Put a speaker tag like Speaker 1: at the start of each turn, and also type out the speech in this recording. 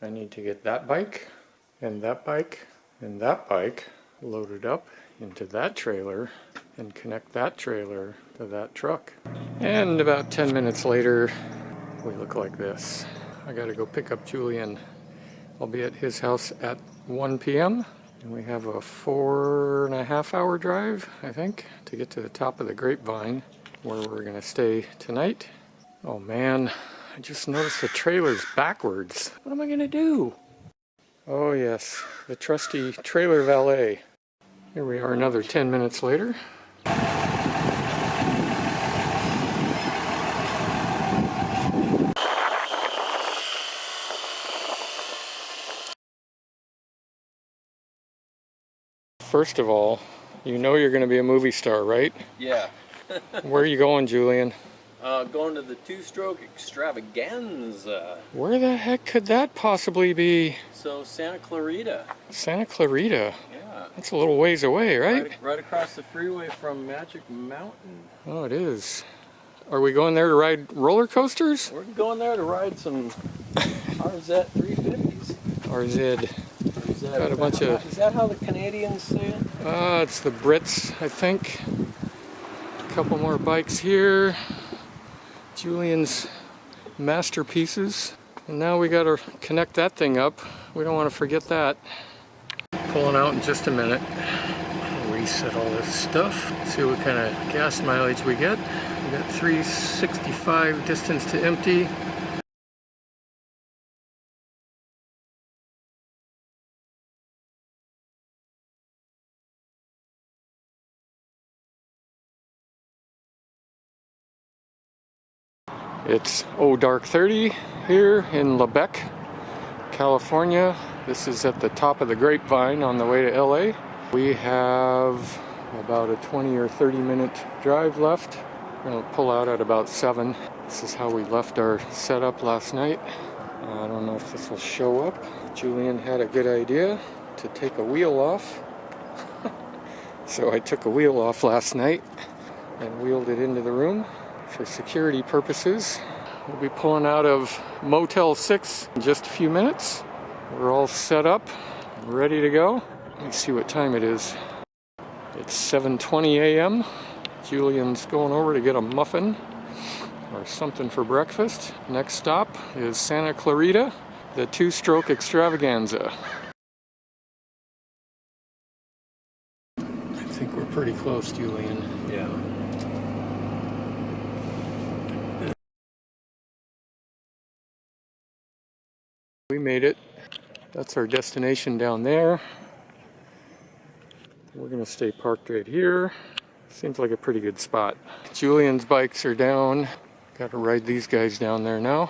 Speaker 1: I need to get that bike and that bike and that bike loaded up into that trailer and connect that trailer to that truck. And about 10 minutes later, we look like this. I gotta go pick up Julian. I'll be at his house at 1 p.m. and we have a 4.5 hour drive, I think, to get to the top of the Grapevine where we're gonna stay tonight. Oh man, I just noticed the trailer's backwards. What am I gonna do? Oh yes, the trusty trailer valet. Here we are another 10 minutes later. First of all, you know you're going to be a movie star, right?
Speaker 2: Yeah.
Speaker 1: Where are you going, Julian?
Speaker 2: Going to the Stroke Extravaganza.
Speaker 1: Where the heck could that possibly be?
Speaker 2: So, Santa Clarita.
Speaker 1: Santa Clarita?
Speaker 2: Yeah.
Speaker 1: That's a little ways away, right?
Speaker 2: Right across the freeway from Magic Mountain.
Speaker 1: Oh, it is. Are we going there to ride roller coasters?
Speaker 2: We're going there to ride some RZ 350s.
Speaker 1: RZ. Got a bunch of...
Speaker 2: Is that how the Canadians say it?
Speaker 1: It's the Brits, I think. A couple more bikes here. Julian's masterpieces. And now we got to connect that thing up. We don't want to forget that. Pulling out in just a minute. Reset all this stuff. See what kind of gas mileage we get. We got 365 distance to empty. It's dark 30 here in Lebec, California. This is at the top of the Grapevine on the way to LA. We have about a 20 or 30 minute drive left. We're going to pull out at about 7. This is how we left our setup last night. I don't know if this will show up. Julian had a good idea to take a wheel off. So I took a wheel off last night and wheeled it into the room. For security purposes, we'll be pulling out of Motel 6 in just a few minutes. We're all set up, ready to go. Let me see what time it is. It's 7:20 a.m. Julian's going over to get a muffin or something for breakfast. Next stop is Santa Clarita, the Stroke Extravaganza. I think we're pretty close, Julian.
Speaker 2: Yeah.
Speaker 1: We made it. That's our destination down there. We're gonna stay parked right here. Seems like a pretty good spot. Julian's bikes are down. Got to ride these guys down there now.